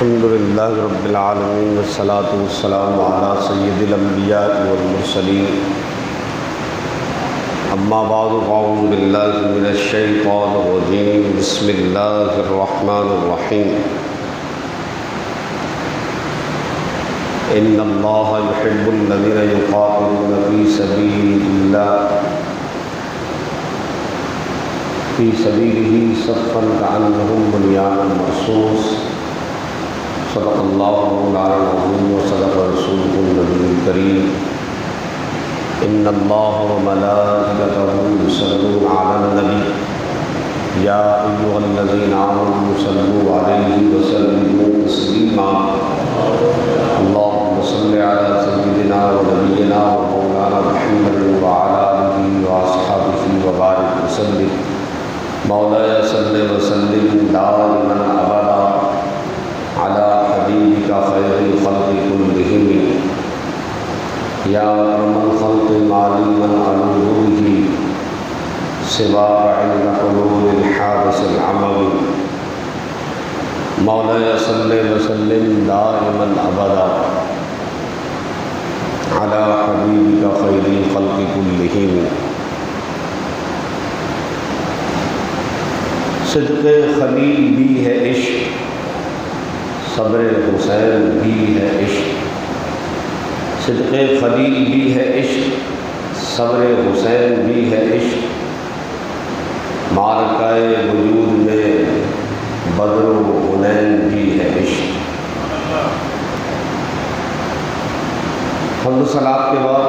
الحمد للہ رب العالمین والصلاة والسلام علی سید الانبیاء والمرسلین اما بعد فاعوذ باللہ من الشیطان الرجیم بسم اللہ الرحمن الرحیم ان اللہ یحب الذین یقاتلون فی سبیل اللہ فی سبیلہ صفا کأنہم بنیان مرصوص صدق اللہ مولانا العظیم وصدق رسولہ النبی الکریم ان اللہ وملائکتہ یصلون علی النبی یا ایھا الذین آمنوا صلوا علیہ وسلموا تسلیما اللہم صل علی سیدنا ونبینا ومولانا محمد وعلی آلہ واصحابہ وبارک وسلم مولانا صلی وسلم دائما ابدا علی حبیبک خیر الخلق کلہم یا اکرم الخلق معلما علوه به سواک عند حلول الحادث العمم مولانا صلی وسلم دائما ابدا علی حبیبک خیر الخلق کلہم. صدق خلیل بھی ہے عشق، صبر حسین بھی ہے عشق. صدق خلیل بھی ہے عشق، صبر حسین بھی ہے عشق. معرکہ وجود میں بدر و حنین بھی ہے عشق. حمد و صلوات کے بعد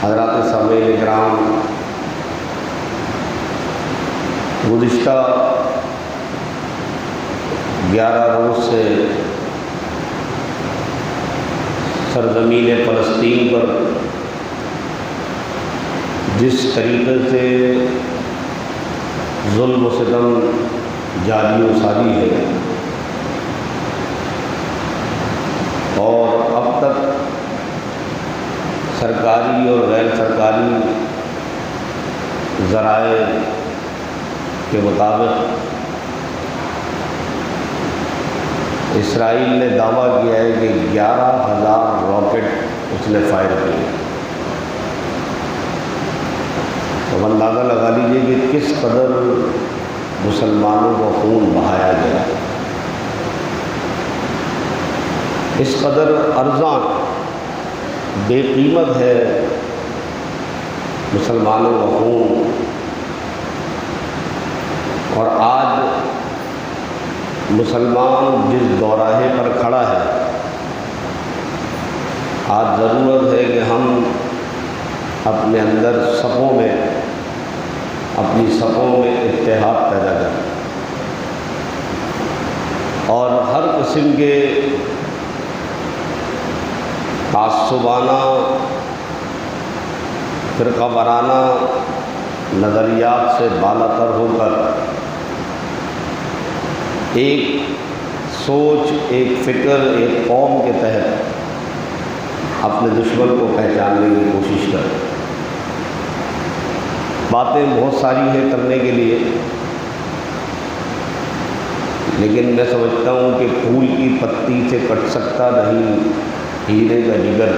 حضرات سامعین کرام، گزشتہ 11 روز سے سرزمین فلسطین پر جس طریقے سے ظلم و ستم جاری و ساری ہے اور اب تک سرکاری اور غیر سرکاری ذرائع کے مطابق اسرائیل نے دعویٰ کیا ہے کہ 11,000 راکٹ اس نے فائر کیے. تو اندازہ لگا لیجیے کہ کس قدر مسلمانوں کو خون بہایا گیا. اس قدر ارزاں بے قیمت ہے مسلمانوں کا خون. اور آج مسلمان جس دوراہے پر کھڑا ہے، آج ضرورت ہے کہ ہم اپنے اندر صفوں میں، اپنی صفوں میں اتحاد پیدا کریں اور ہر قسم کے تعصبانہ، فرقہ وارانہ نظریات سے بالا تر ہو کر ایک سوچ، ایک فکر، ایک قوم کے تحت اپنے دشمن کو پہچاننے کی کوشش کریں. باتیں بہت ساری ہیں کرنے کے لیے، لیکن میں سمجھتا ہوں کہ پھول کی پتی سے کٹ سکتا نہیں ہیرے کا جگر.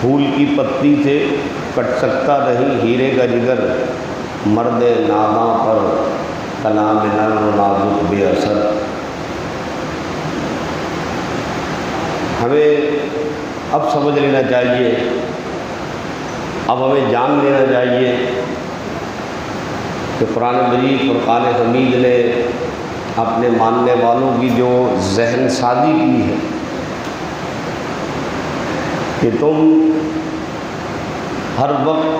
پھول کی پتی سے کٹ سکتا نہیں ہیرے کا جگر. مرد ناداں پر کلام نرم و نازک بے اثر. ہمیں اب سمجھ لینا چاہیے، اب ہمیں جان لینا چاہیے کہ قرآن مجید، فرقان حمید نے اپنے ماننے والوں کی جو ذہن سازی کی ہے کہ تم ہر وقت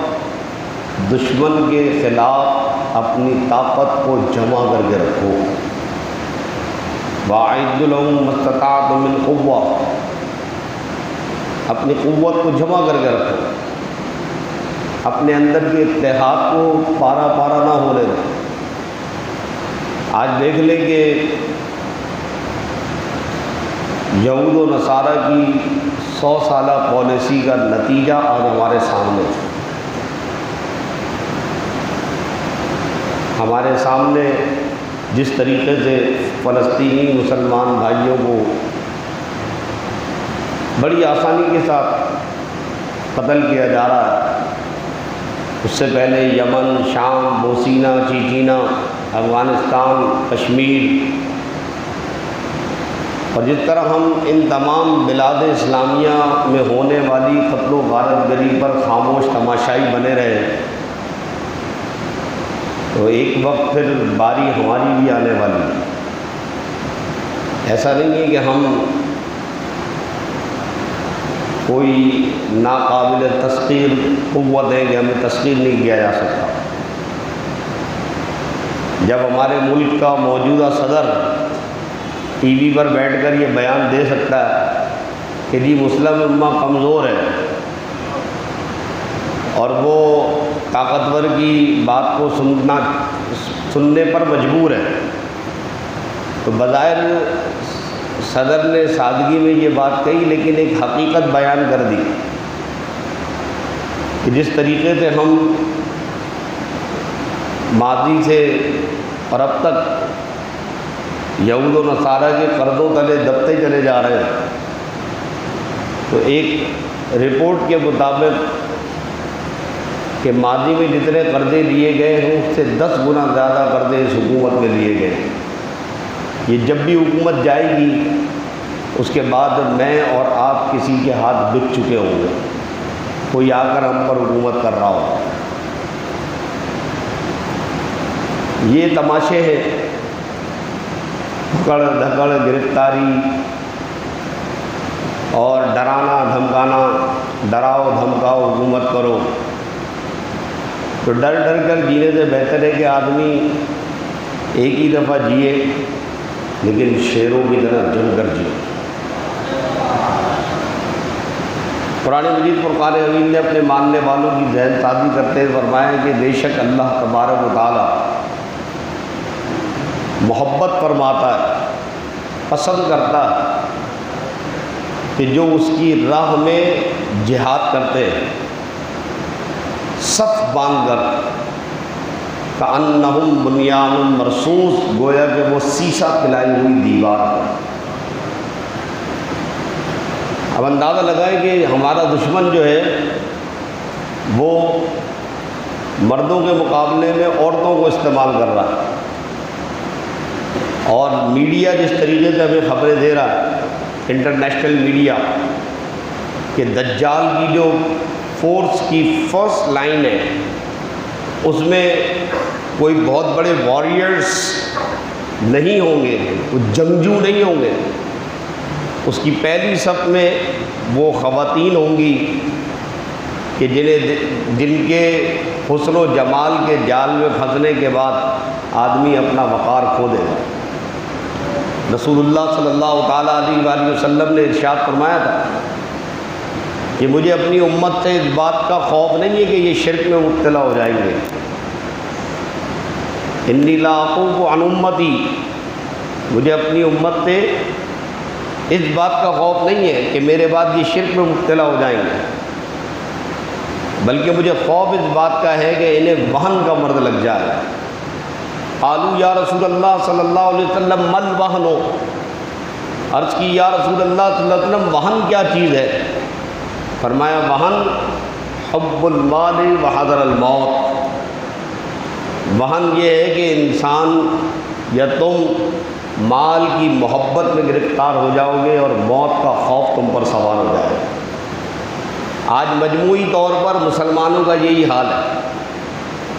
دشمن کے خلاف اپنی طاقت کو جمع کر کے رکھو. وَأَعِدُّوا لَهُم مَّا اسْتَطَعْتُم مِّن قُوَّةٍ، اپنی قوت کو جمع کر کے رکھو. اپنے اندر کے اتحاد کو پارا پارا نہ ہونے دو. آج دیکھ لیں کہ یہود و نصارہ کی 100 سالہ پالیسی کا نتیجہ آج ہمارے سامنے ہے. ہمارے سامنے جس طریقے سے فلسطینی مسلمان بھائیوں کو بڑی آسانی کے ساتھ قتل کیا جا رہا ہے، اس سے پہلے یمن، شام، بوسینہ، چیچینہ، افغانستان، کشمیر، اور جس طرح ہم ان تمام بلاد اسلامیہ میں ہونے والی قتل و غارت گری پر خاموش تماشائی بنے رہے، تو ایک وقت پھر باری ہماری بھی آنے والی ہے۔ ایسا نہیں ہے کہ ہم کوئی ناقابل تسخیر قوت ہے کہ ہمیں تسخیر نہیں کیا جا سکتا۔ جب ہمارے ملک کا موجودہ صدر ٹی وی پر بیٹھ کر یہ بیان دے سکتا ہے کہ جی مسلم امہ کمزور ہے اور وہ طاقتور کی بات کو سننے پر مجبور ہے، تو بظاہر صدر نے سادگی میں یہ بات کہی، لیکن ایک حقیقت بیان کر دی کہ جس طریقے سے ہم ماضی سے اور اب تک یہود و نصارہ کے قرضوں تلے دبتے چلے جا رہے ہیں، تو ایک رپورٹ کے مطابق کہ ماضی میں جتنے قرضے لیے گئے ہیں اس سے 10 گنا زیادہ قرضے اس حکومت میں لیے گئے ہیں۔ یہ جب بھی حکومت جائے گی اس کے بعد میں اور آپ کسی کے ہاتھ بک چکے ہوں گے، کوئی آ کر ہم پر حکومت کر رہا ہو۔ یہ تماشے ہیں، پکڑ دھکڑ، گرفتاری اور ڈرانا دھمکانا، ڈراؤ دھمکاؤ حکومت کرو، تو ڈر ڈر کر جینے سے بہتر ہے کہ آدمی ایک ہی دفعہ جیے لیکن شیروں کی طرح جم کر جیے۔ قرآن مجید فرقان حمید نے اپنے ماننے والوں کی ذہن سازی کرتے ہوئے فرمایا کہ بے شک اللہ تبارک و تعالیٰ محبت فرماتا ہے، پسند کرتا ہے کہ جو اس کی راہ میں جہاد کرتے ہیں صف باندھ کر، کأنہم بنیان مرصوص، گویا کہ وہ سیسہ پلائی ہوئی دیوار ہے۔ اب اندازہ لگائیں کہ ہمارا دشمن جو ہے وہ مردوں کے مقابلے میں عورتوں کو استعمال کر رہا ہے، اور میڈیا جس طریقے سے ہمیں خبریں دے رہا ہے، انٹرنیشنل میڈیا، کہ دجال کی جو فورس کی فرسٹ لائن ہے اس میں کوئی بہت بڑے واریئرز نہیں ہوں گے، وہ جنگجو نہیں ہوں گے، اس کی پہلی صف میں وہ خواتین ہوں گی کہ جن کے حسن و جمال کے جال میں پھنسنے کے بعد آدمی اپنا وقار کھو دے گا۔ رسول اللہ صلی اللہ تعالیٰ علیہ وآلہ وسلم نے ارشاد فرمایا تھا کہ مجھے اپنی امت سے اس بات کا خوف نہیں ہے کہ یہ شرک میں مبتلا ہو جائیں گے۔ انی لا اخوف عن امتی، مجھے اپنی امت سے اس بات کا خوف نہیں ہے کہ میرے بعد یہ شرک میں مبتلا ہو جائیں گے، بلکہ مجھے خوف اس بات کا ہے کہ انہیں وہن کا مرض لگ جائے۔ قالوا یا رسول اللہ صلی اللہ علیہ وسلم مل وہن، عرض کی یا رسول اللہ صلی اللہ علیہ وسلم وہن کیا چیز ہے؟ فرمایا وہن حب المال وحذر الموت، وہن یہ ہے کہ انسان یا تم مال کی محبت میں گرفتار ہو جاؤ گے اور موت کا خوف تم پر سوار ہو جائے گا۔ آج مجموعی طور پر مسلمانوں کا یہی حال ہے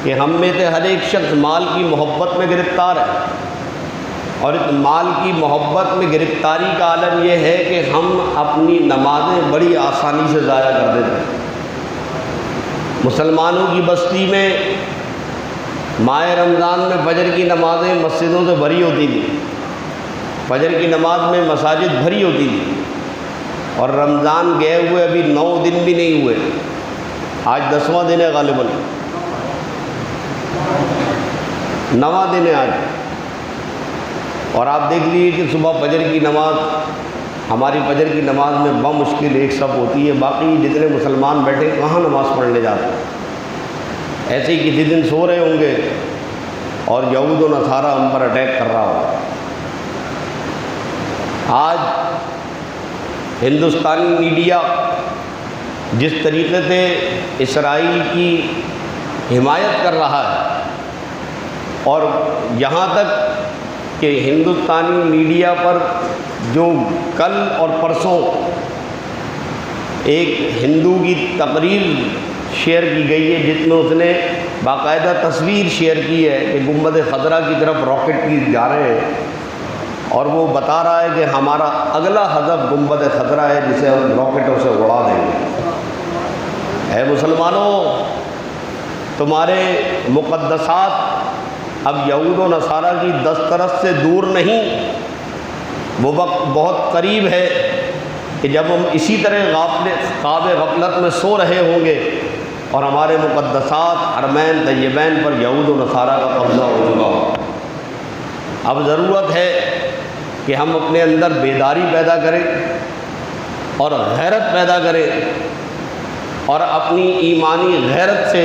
کہ ہم میں سے ہر ایک شخص مال کی محبت میں گرفتار ہے، اور اس مال کی محبت میں گرفتاری کا عالم یہ ہے کہ ہم اپنی نمازیں بڑی آسانی سے ضائع کر دیتے ہیں۔ مسلمانوں کی بستی میں ماہ رمضان میں فجر کی نمازیں مسجدوں سے بھری ہوتی تھیں، فجر کی نماز میں مساجد بھری ہوتی تھی، اور رمضان گئے ہوئے ابھی 9 دن بھی نہیں ہوئے، آج 10واں دن ہے، غالباً 9واں دن ہے آج، اور آپ دیکھ لیجیے کہ صبح فجر کی نماز، ہماری فجر کی نماز میں بمشکل ایک صف ہوتی ہے، باقی جتنے مسلمان بیٹھے کہاں نماز پڑھنے جاتے ہیں۔ ایسے ہی کسی دن سو رہے ہوں گے اور یہود و نصارہ ہم پر اٹیک کر رہا ہو۔ آج ہندوستانی میڈیا جس طریقے سے اسرائیل کی حمایت کر رہا ہے، اور یہاں تک کہ ہندوستانی میڈیا پر جو کل اور پرسوں ایک ہندو کی تقریر شیئر کی گئی ہے جس میں اس نے باقاعدہ تصویر شیئر کی ہے کہ گنبد خضرا کی طرف راکٹ کی جا رہے ہیں، اور وہ بتا رہا ہے کہ ہمارا اگلا ہدف گنبد خضرا ہے جسے ہم راکٹوں سے اڑا دیں گے۔ اے مسلمانوں، تمہارے مقدسات اب یہود و نصارہ کی دسترس سے دور نہیں، وہ وقت بہت قریب ہے کہ جب ہم اسی طرح خواب غفلت میں سو رہے ہوں گے اور ہمارے مقدسات حرمین طیبین پر یہود و نصارہ کا قبضہ ہو چکا ہو۔ اب ضرورت ہے کہ ہم اپنے اندر بیداری پیدا کریں اور غیرت پیدا کریں، اور اپنی ایمانی غیرت سے،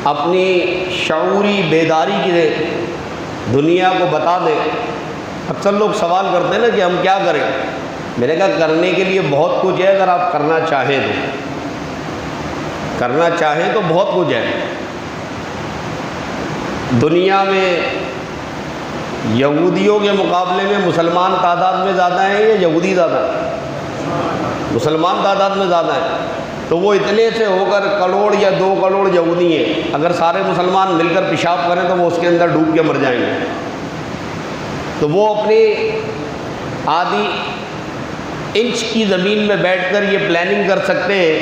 اپنی شعوری بیداری کے دنیا کو بتا دیں۔ اکثر لوگ سوال کرتے ہیں نا کہ ہم کیا کریں؟ میں نے کہا کرنے کے لیے بہت کچھ ہے، اگر آپ کرنا چاہیں تو بہت کچھ ہے۔ دنیا میں یہودیوں کے مقابلے میں مسلمان تعداد میں زیادہ ہیں یا یہودی زیادہ ہیں؟ مسلمان تعداد میں زیادہ ہیں، تو وہ اتنے سے ہو کر کروڑ یا 2 کروڑ یہودی ہیں، اگر سارے مسلمان مل کر پیشاب کریں تو وہ اس کے اندر ڈوب کے مر جائیں گے۔ تو وہ اپنی آدھی انچ کی زمین میں بیٹھ کر یہ پلاننگ کر سکتے ہیں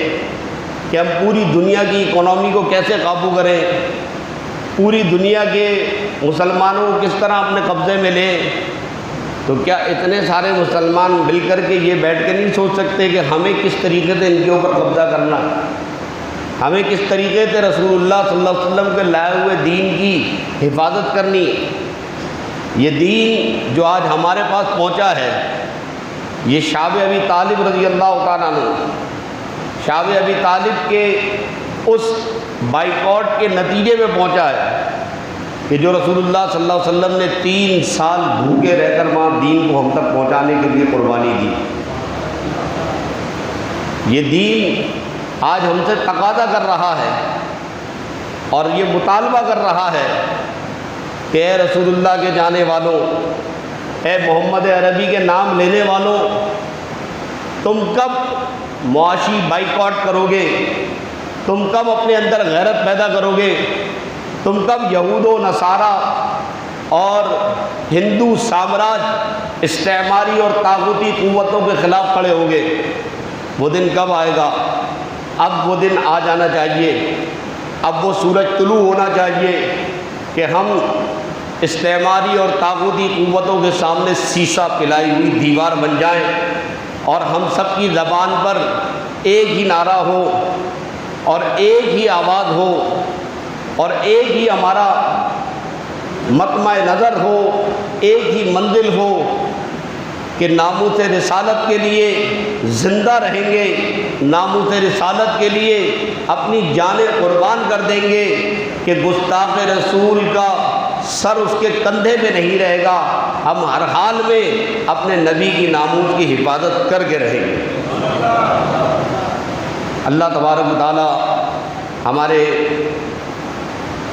کہ ہم پوری دنیا کی اکانومی کو کیسے قابو کریں، پوری دنیا کے مسلمانوں کو کس طرح اپنے قبضے میں لیں۔ تو کیا اتنے سارے مسلمان مل کر کے یہ بیٹھ کے نہیں سوچ سکتے کہ ہمیں کس طریقے سے ان کے اوپر قبضہ کرنا ہے، ہمیں کس طریقے سے رسول اللہ صلی اللہ علیہ وسلم کے لائے ہوئے دین کی حفاظت کرنی ہے؟ یہ دین جو آج ہمارے پاس پہنچا ہے، یہ شعب ابی طالب رضی اللہ تعالیٰ عنہ، شعب ابی طالب کے اس بائیکاٹ کے نتیجے میں پہنچا ہے کہ جو رسول اللہ صلی اللہ علیہ وسلم نے 3 سال بھوکے رہ کر وہاں دین کو ہم تک پہنچانے کے لیے قربانی دی۔ یہ دین آج ہم سے تقاضا کر رہا ہے اور یہ مطالبہ کر رہا ہے کہ اے رسول اللہ کے جانے والوں، اے محمد عربی کے نام لینے والوں، تم کب معاشی بائیکاٹ کرو گے؟ تم کب اپنے اندر غیرت پیدا کرو گے؟ تم کب یہود و نصارہ اور ہندو سامراج استعماری اور طاغوتی قوتوں کے خلاف کھڑے ہوگے؟ وہ دن کب آئے گا؟ اب وہ دن آ جانا چاہیے، اب وہ سورج طلوع ہونا چاہیے کہ ہم استعماری اور طاغوتی قوتوں کے سامنے سیسہ پلائی ہوئی دیوار بن جائیں، اور ہم سب کی زبان پر ایک ہی نعرہ ہو اور ایک ہی آواز ہو اور ایک ہی ہمارا مطمع نظر ہو، ایک ہی منزل ہو کہ ناموس رسالت کے لیے زندہ رہیں گے، ناموس رسالت کے لیے اپنی جانیں قربان کر دیں گے کہ گستاخ رسول کا سر اس کے کندھے پہ نہیں رہے گا، ہم ہر حال میں اپنے نبی کی ناموس کی حفاظت کر کے رہیں گے۔ اللہ تبارک و تعالی ہمارے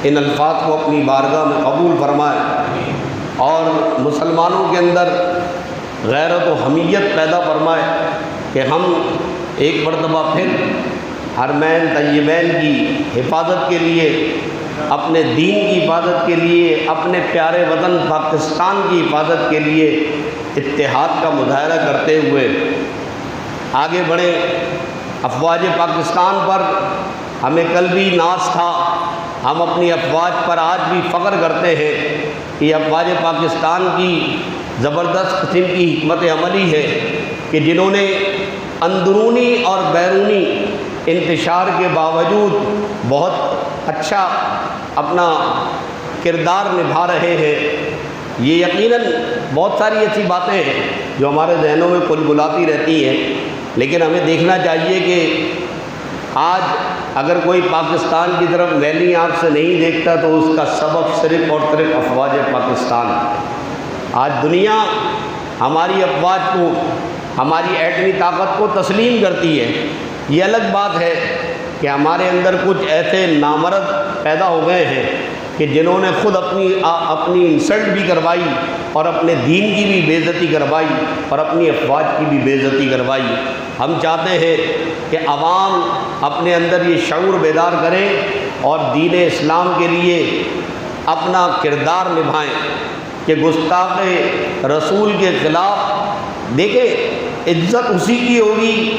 ان الفاظ کو اپنی بارگاہ میں قبول فرمائے اور مسلمانوں کے اندر غیرت و حمیت پیدا فرمائے کہ ہم ایک مرتبہ پھر حرمین طیبین کی حفاظت کے لیے، اپنے دین کی حفاظت کے لیے، اپنے پیارے وطن پاکستان کی حفاظت کے لیے اتحاد کا مظاہرہ کرتے ہوئے آگے بڑھیں۔ افواج پاکستان پر ہمیں کل بھی ناز تھا، ہم اپنی افواج پر آج بھی فخر کرتے ہیں کہ یہ افواج پاکستان کی زبردست قسم کی حکمت عملی ہے کہ جنہوں نے اندرونی اور بیرونی انتشار کے باوجود بہت اچھا اپنا کردار نبھا رہے ہیں۔ یہ یقیناً بہت ساری ایسی باتیں ہیں جو ہمارے ذہنوں میں کلبلاتی رہتی ہیں، لیکن ہمیں دیکھنا چاہیے کہ آج اگر کوئی پاکستان کی طرف میلی آنکھ سے نہیں دیکھتا تو اس کا سبب صرف اور صرف افواج پاکستان ہے۔ آج دنیا ہماری افواج کو، ہماری ایٹمی طاقت کو تسلیم کرتی ہے۔ یہ الگ بات ہے کہ ہمارے اندر کچھ ایسے نامرد پیدا ہو گئے ہیں کہ جنہوں نے خود اپنی انسلٹ بھی کروائی اور اپنے دین کی بھی بے عزتی کروائی اور اپنی افواج کی بھی بے عزتی کروائی۔ ہم چاہتے ہیں کہ عوام اپنے اندر یہ شعور بیدار کریں اور دین اسلام کے لیے اپنا کردار نبھائیں کہ گستاخ رسول کے خلاف دیکھیں عزت اسی کی ہوگی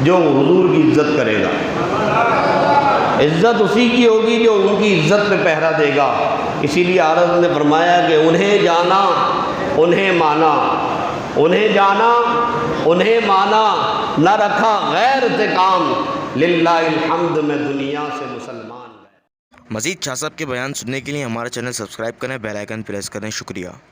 جو حضور کی عزت کرے گا، عزت اسی کی ہوگی جو ان کی عزت پہ پہرا دے گا۔ اسی لیے عارض نے فرمایا کہ انہیں جانا انہیں مانا، انہیں جانا انہیں مانا، نہ رکھا غیر سے کام، للہ الحمد میں دنیا سے مسلمان گئے۔ مزید شاہ صاحب کے بیان سننے کے لیے ہمارا چینل سبسکرائب کریں، بیل آئیکن پریس کریں۔ شکریہ۔